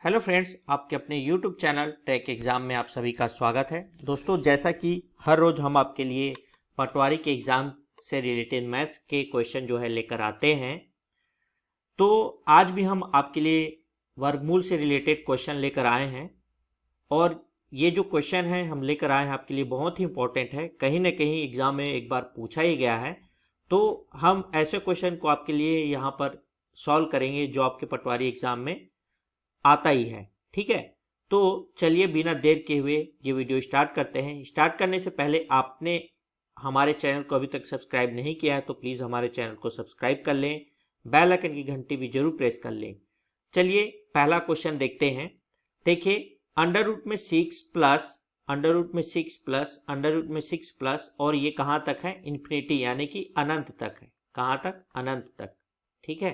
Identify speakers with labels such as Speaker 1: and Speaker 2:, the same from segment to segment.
Speaker 1: Hello friends, आपके अपने YouTube channel take exam में आप सभी का स्वागत है। दोस्तों, जैसा कि हर रोज़ हम आपके लिए पटवारी के एग्ज़ाम से रिलेटेड मैथ के क्वेश्चन जो है लेकर आते हैं, तो आज भी हम आपके लिए वर्गमूल से रिलेटेड क्वेश्चन लेकर आए हैं। और ये जो क्वेश्चन है हम लेकर आए हैं आपके लिए बहुत ही इंपॉर्टेंट है, कहीं ना कहीं एग्ज़ाम में एक बार पूछा ही गया है। तो हम ऐसे क्वेश्चन को आपके लिए यहाँ पर सॉल्व करेंगे जो आपके पटवारी एग्ज़ाम में आता ही है। ठीक है, तो चलिए बिना देर के हुए ये वीडियो स्टार्ट करते हैं। स्टार्ट करने से पहले आपने हमारे चैनल को अभी तक सब्सक्राइब नहीं किया है तो प्लीज़ हमारे चैनल को सब्सक्राइब कर लें, बेल आइकन की घंटी भी जरूर प्रेस कर लें। चलिए पहला क्वेश्चन देखते हैं। देखिए, अंडर रूट में 6 प्लस अंडर रूट में 6 प्लस अंडर रूट में 6 प्लस और ये कहाँ तक है? इन्फिनिटी, यानी कि अनंत तक है। कहाँ तक? अनंत तक। ठीक है,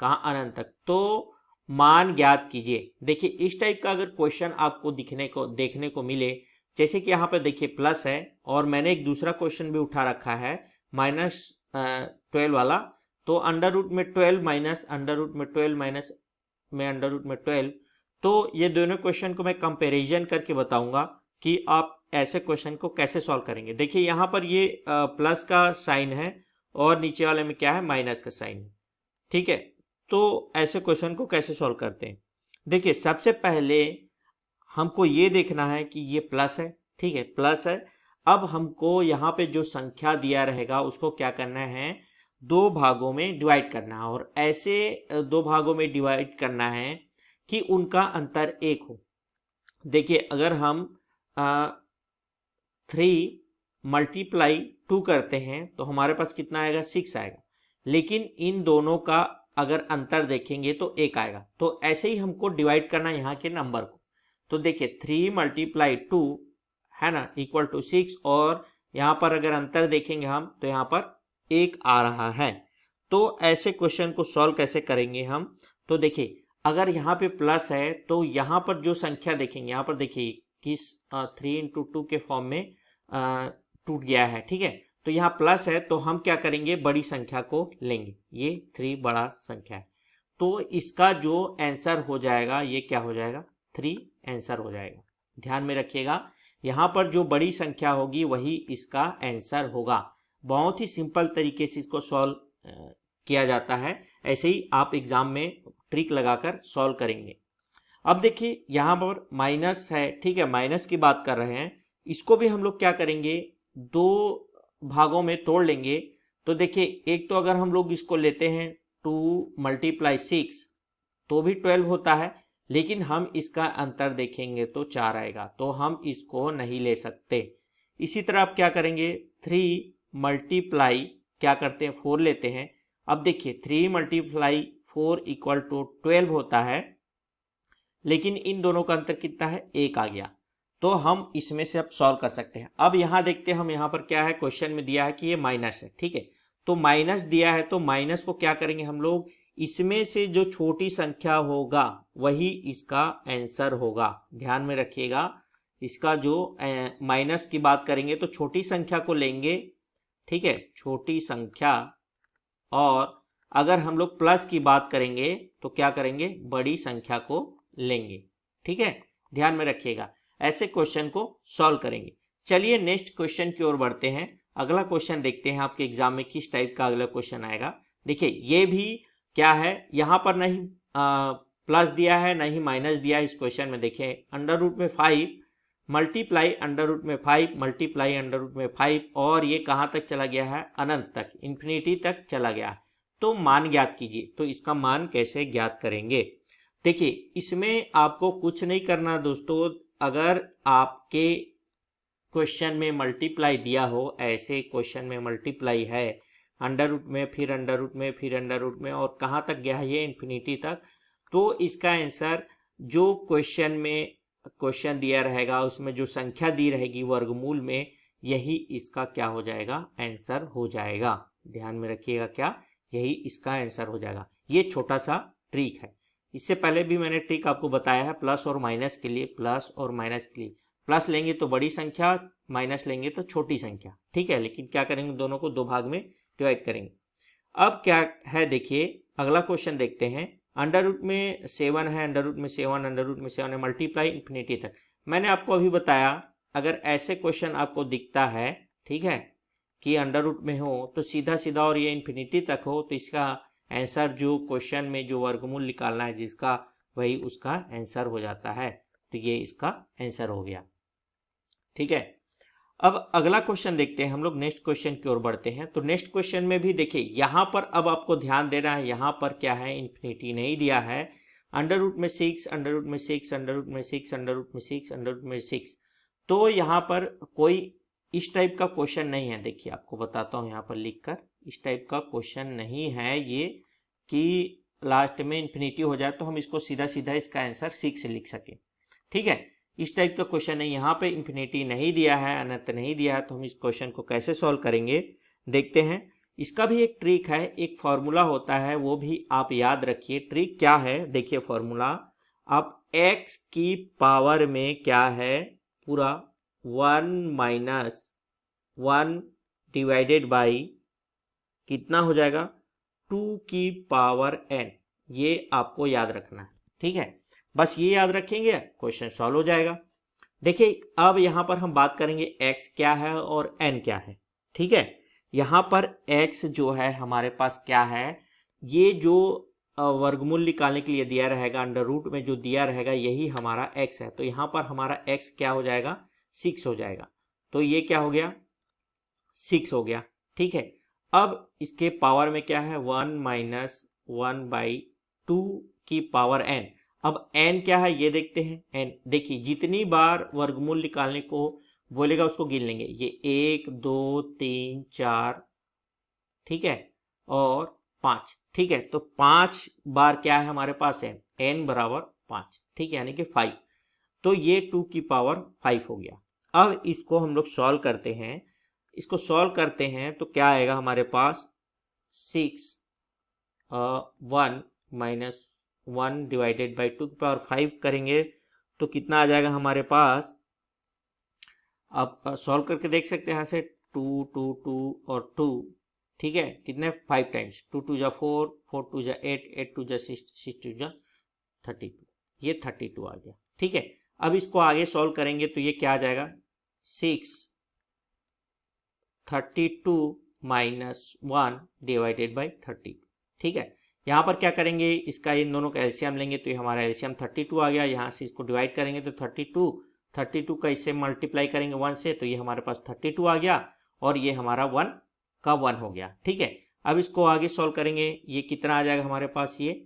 Speaker 1: कहाँ? अनंत तक। तो मान ज्ञात कीजिए। देखिए, इस टाइप का अगर क्वेश्चन आपको देखने को मिले, जैसे कि यहाँ पे देखिए प्लस है और मैंने एक दूसरा क्वेश्चन भी उठा रखा है -12 वाला। तो अंडर रूट में 12 माइनस अंडर रूट में 12 माइनस में अंडर रूट में 12। तो ये दोनों क्वेश्चन को मैं कंपैरिजन करके बताऊंगा कि आप ऐसे क्वेश्चन को कैसे सॉल्व करेंगे। देखिए, यहाँ पर ये प्लस का साइन है और नीचे वाले में क्या है? माइनस का साइन है। ठीक है, तो ऐसे क्वेश्चन को कैसे सॉल्व करते हैं? देखिए, सबसे पहले हमको ये देखना है कि ये प्लस है। ठीक है, प्लस है। अब हमको यहाँ पे जो संख्या दिया रहेगा उसको क्या करना है? दो भागों में डिवाइड करना है, और ऐसे दो भागों में डिवाइड करना है कि उनका अंतर एक हो। देखिए, अगर हम 3 मल्टीप्लाई 2 करते हैं तो हमारे पास कितना आएगा? 6 आएगा। लेकिन इन दोनों का अगर अंतर देखेंगे तो 1 आएगा। तो ऐसे ही हमको डिवाइड करना यहाँ के नंबर को। तो देखिए, 3 मल्टीप्लाई 2 है ना, इक्वल टू 6, और यहाँ पर अगर अंतर देखेंगे हम तो यहाँ पर 1 आ रहा है। तो ऐसे क्वेश्चन को सॉल्व कैसे करेंगे हम? तो देखिए, अगर यहाँ पे प्लस है तो यहाँ पर जो संख्या देखेंगे, यहाँ पर देखिए किस 3 इंटू 2 के फॉर्म में टूट गया है। ठीक है, तो यहाँ प्लस है तो हम क्या करेंगे? बड़ी संख्या को लेंगे। ये 3 बड़ा संख्या है, तो इसका जो आंसर हो जाएगा ये क्या हो जाएगा? 3 आंसर हो जाएगा। ध्यान में रखिएगा, यहाँ पर जो बड़ी संख्या होगी वही इसका आंसर होगा। बहुत ही सिंपल तरीके से इसको सॉल्व किया जाता है। ऐसे ही आप एग्जाम में ट्रिक लगाकर सॉल्व करेंगे। अब देखिए, यहाँ पर माइनस है। ठीक है, माइनस की बात कर रहे हैं। इसको भी हम लोग क्या करेंगे? दो भागों में तोड़ लेंगे। तो देखिए, एक तो अगर हम लोग इसको लेते हैं 2 मल्टीप्लाई 6 तो भी 12 होता है, लेकिन हम इसका अंतर देखेंगे तो 4 आएगा, तो हम इसको नहीं ले सकते। इसी तरह आप क्या करेंगे? 3 मल्टीप्लाई क्या करते हैं? 4 लेते हैं। अब देखिए, 3 मल्टीप्लाई 4 इक्वल टू 12 होता है, लेकिन इन दोनों का अंतर कितना है? 1 आ गया। तो हम इसमें से अब सॉल्व कर सकते हैं। अब यहाँ देखते हैं हम, यहाँ पर क्या है? क्वेश्चन में दिया है कि ये माइनस है। ठीक है, तो माइनस दिया है तो माइनस को क्या करेंगे हम लोग? इसमें से जो छोटी संख्या होगा वही इसका आंसर होगा। ध्यान में रखिएगा, इसका जो माइनस की बात करेंगे तो छोटी संख्या को लेंगे। ठीक है, छोटी संख्या। और अगर हम लोग प्लस की बात करेंगे तो क्या करेंगे? बड़ी संख्या को लेंगे। ठीक है, ध्यान में रखिएगा, ऐसे क्वेश्चन को सॉल्व करेंगे। चलिए नेक्स्ट क्वेश्चन की ओर बढ़ते हैं। अगला क्वेश्चन देखते हैं आपके एग्जाम में किस टाइप का अगला क्वेश्चन आएगा। देखिए, ये भी क्या है? यहाँ पर नहीं प्लस दिया है, नहीं माइनस दिया है इस क्वेश्चन में। देखिए, अंडर रूट में 5 मल्टीप्लाई अंडर रूट में 5 मल्टीप्लाई अंडर रूट में 5, और ये कहाँ तक चला गया है? अनंत तक, इन्फिनिटी तक चला गया है। तो मान ज्ञात कीजिए। तो इसका मान कैसे ज्ञात करेंगे? देखिए, इसमें आपको कुछ नहीं करना दोस्तों। अगर आपके क्वेश्चन में मल्टीप्लाई दिया हो, ऐसे क्वेश्चन में मल्टीप्लाई है अंडर रूट में, फिर अंडर रूट में, फिर अंडर रूट में, और कहाँ तक गया है? ये इन्फिनिटी तक। तो इसका आंसर जो क्वेश्चन दिया रहेगा उसमें जो संख्या दी रहेगी वर्गमूल में, यही इसका क्या हो जाएगा? आंसर हो जाएगा। ध्यान में रखिएगा, क्या? यही इसका आंसर हो जाएगा। ये छोटा सा ट्रिक है। इससे पहले भी मैंने ट्रिक आपको बताया है प्लस और माइनस के लिए। प्लस और माइनस के लिए प्लस लेंगे तो बड़ी संख्या, माइनस लेंगे तो छोटी संख्या। ठीक है, लेकिन क्या करेंगे? दोनों को दो भाग में डिवाइड करेंगे। अब क्या है? देखिए, अगला क्वेश्चन देखते हैं। अंडर रूट में 7 है, अंडर रूट में 7, अंडर रूट में 7 है, मल्टीप्लाई इन्फिनिटी तक। मैंने आपको अभी बताया अगर ऐसे क्वेश्चन आपको दिखता है, ठीक है, कि अंडर रूट में हो तो सीधा सीधा और ये इन्फिनिटी तक हो तो इसका आंसर जो क्वेश्चन में जो वर्गमूल निकालना है जिसका, वही उसका आंसर हो जाता है। तो ये इसका आंसर हो गया, ठीक है। अब अगला क्वेश्चन देखते हैं हम लोग, नेक्स्ट क्वेश्चन की ओर बढ़ते हैं। तो नेक्स्ट क्वेश्चन में भी देखिए यहाँ पर अब आपको ध्यान देना है, यहाँ पर क्या है, इन्फिनिटी नहीं दिया है। अंडर रूट में 6, अंडर रूट में 6, अंडर रूट में 6, अंडर रूट में 6, अंडर रूट में 6, तो यहाँ पर कोई इस टाइप का क्वेश्चन नहीं है। देखिए आपको बताता हूँ यहाँ पर लिखकर, इस टाइप का क्वेश्चन नहीं है ये कि लास्ट में इन्फिनिटी हो जाए तो हम इसको सीधा सीधा इसका आंसर 6 लिख सके, ठीक है। इस टाइप का क्वेश्चन है, यहाँ पे इन्फिनिटी नहीं दिया है, अनंत नहीं दिया है, तो हम इस क्वेश्चन को कैसे सॉल्व करेंगे देखते हैं। इसका भी एक ट्रिक है, एक फॉर्मूला होता है, वो भी आप याद रखिए। ट्रिक क्या है देखिए, फॉर्मूला आप x की पावर में क्या है, पूरा 1 माइनस 1 डिवाइडेड बाई कितना हो जाएगा, 2 की पावर n, ये आपको याद रखना है, ठीक है। बस ये याद रखेंगे, क्वेश्चन सॉल्व हो जाएगा। देखिए अब यहाँ पर हम बात करेंगे x क्या है और n क्या है, ठीक है। यहाँ पर x जो है हमारे पास क्या है, ये जो वर्गमूल निकालने के लिए दिया रहेगा, अंडर रूट में जो दिया रहेगा यही हमारा x है। तो यहाँ पर हमारा x क्या हो जाएगा, 6 हो जाएगा। तो ये क्या हो गया, 6 हो गया, ठीक है। अब इसके पावर में क्या है, 1 माइनस 1/2 की पावर n। अब n क्या है ये देखते हैं, n देखिए जितनी बार वर्गमूल निकालने को बोलेगा उसको गिन लेंगे, ये 1 2 3 4, ठीक है, और 5, ठीक है। तो 5 बार क्या है हमारे पास n बराबर 5, ठीक है, यानी कि 5। तो ये 2 की पावर 5 हो गया। अब इसको हम लोग सॉल्व करते हैं, इसको सॉल्व करते हैं तो क्या आएगा हमारे पास, 6 1 माइनस 1 डिवाइडेड बाई 2 की पावर 5 करेंगे तो कितना आ जाएगा हमारे पास। आप सॉल्व करके देख सकते हैं यहाँ से, 2 2 2 और 2, ठीक है, कितने 5 टाइम्स, 2 2 जा 4, 4 2 जा 8, 8 2 जा 6, 6 2 जा 32, ये 32 आ गया, ठीक है। अब इसको आगे सॉल्व करेंगे तो ये क्या आ जाएगा, 6 32 माइनस 1 डिवाइडेड बाई 30, ठीक है। यहाँ पर क्या करेंगे, इसका इन दोनों का एलसीएम लेंगे तो ये हमारा एलसीएम 32 आ गया। यहाँ से इसको डिवाइड करेंगे तो 32 का इससे मल्टीप्लाई करेंगे 1 से तो ये हमारे पास 32 आ गया, और ये हमारा 1 का 1 हो गया, ठीक है। अब इसको आगे सॉल्व करेंगे, ये कितना आ जाएगा हमारे पास, ये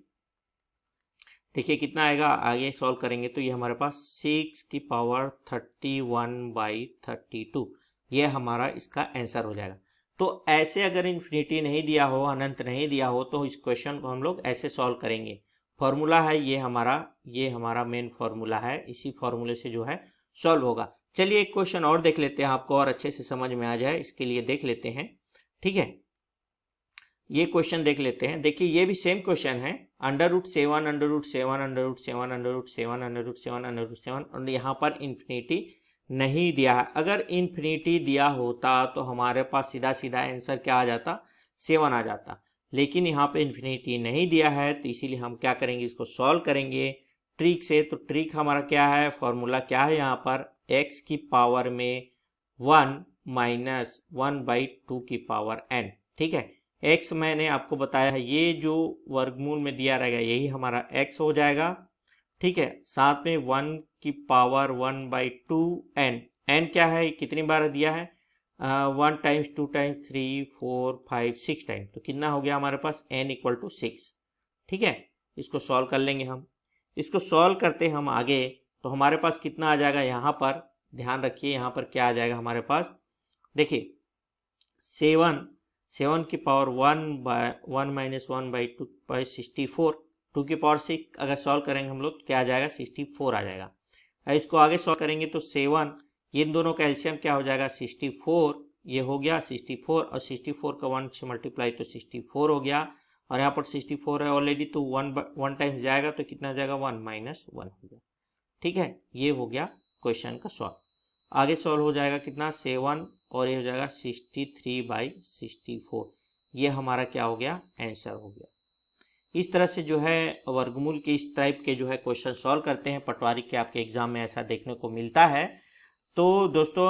Speaker 1: देखिए कितना आएगा, आगे सॉल्व करेंगे तो ये हमारे पास 6 की पावर 31/32, ये हमारा इसका आंसर हो जाएगा। तो ऐसे अगर इन्फिनिटी नहीं दिया हो, अनंत नहीं दिया हो, तो इस क्वेश्चन को हम लोग ऐसे सॉल्व करेंगे। फॉर्मूला है ये हमारा मेन फॉर्मूला है, इसी फॉर्मूले से जो है सॉल्व होगा। चलिए एक क्वेश्चन और देख लेते हैं, आपको और अच्छे से समझ में आ जाए इसके लिए देख लेते हैं, ठीक है। ये क्वेश्चन देख लेते हैं, देखिए ये भी सेम क्वेश्चन है, √7 √7 √7 √7 √7 √7, और यहाँ पर इन्फिनिटी नहीं दिया है। अगर इन्फिनिटी दिया होता तो हमारे पास सीधा सीधा आंसर क्या आ जाता, 7 आ जाता, लेकिन यहाँ पे इन्फिनिटी नहीं दिया है तो इसीलिए हम क्या करेंगे, इसको सॉल्व करेंगे ट्रिक से। तो ट्रिक हमारा क्या है, फॉर्मूला क्या है, यहाँ पर x की पावर में 1 माइनस 1/2 की पावर n, ठीक है। x मैंने आपको बताया है, ये जो वर्गमूल में दिया रहेगा यही हमारा x हो जाएगा, ठीक है। साथ में 1 की पावर 1/2 n, n क्या है, कितनी बार दिया है, 1 टाइम्स 2 टाइम्स 3 4 5 6 टाइम, तो कितना हो गया हमारे पास, n इक्वल टू 6, ठीक है। इसको सॉल्व कर लेंगे हम, इसको सॉल्व करते हम आगे तो हमारे पास कितना आ जाएगा, यहाँ पर ध्यान रखिए, यहाँ पर क्या आ जाएगा हमारे पास, देखिए 7 की पावर 1 माइनस 1/2 बाई 64, 2 की पावर 6 अगर सॉल्व करेंगे हम लोग क्या आ जाएगा, 64 आ जाएगा। इसको आगे सॉल्व करेंगे तो 7, ये दोनों का एलसीएम क्या हो जाएगा, 64, ये हो गया 64, और 64 का 1 से मल्टीप्लाई तो 64 हो गया, और यहाँ पर 64 है ऑलरेडी तो 1 टाइम्स जाएगा तो कितना हो जाएगा, 1 माइनस 1 हो गया, ठीक है। ये हो गया क्वेश्चन का सॉल्व। आगे सॉल्व हो जाएगा कितना, 7, और ये हो जाएगा 63/64, ये हमारा क्या हो गया, आंसर हो गया। इस तरह से जो है वर्गमूल के इस टाइप के जो है क्वेश्चन सॉल्व करते हैं। पटवारी के आपके एग्जाम में ऐसा देखने को मिलता है। तो दोस्तों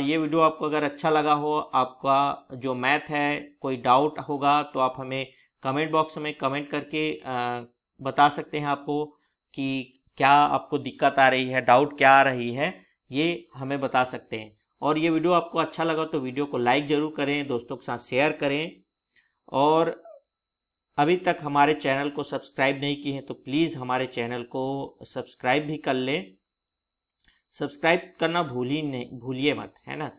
Speaker 1: ये वीडियो आपको अगर अच्छा लगा हो, आपका जो मैथ है कोई डाउट होगा तो आप हमें कमेंट बॉक्स में कमेंट करके बता सकते हैं आपको कि क्या आपको दिक्कत आ रही है, डाउट क्या आ रही है, ये हमें बता सकते हैं। और ये वीडियो आपको अच्छा लगा तो वीडियो को लाइक ज़रूर करें, दोस्तों के साथ शेयर करें, और अभी तक हमारे चैनल को सब्सक्राइब नहीं किए हैं तो प्लीज़ हमारे चैनल को सब्सक्राइब भी कर लें। सब्सक्राइब करना भूलिए मत, है ना।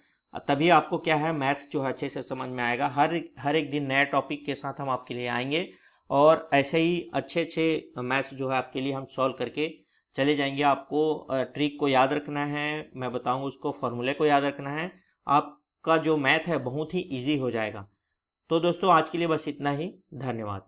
Speaker 1: तभी आपको क्या है, मैथ्स जो है अच्छे से समझ में आएगा। हर एक दिन नए टॉपिक के साथ हम आपके लिए आएंगे और ऐसे ही अच्छे अच्छे मैथ्स जो है आपके लिए हम सॉल्व करके चले जाएंगे। आपको ट्रिक को याद रखना है, मैं बताऊंगा उसको, फॉर्मूले को याद रखना है, आपका जो मैथ है बहुत ही ईजी हो जाएगा। तो दोस्तों आज के लिए बस इतना ही, धन्यवाद।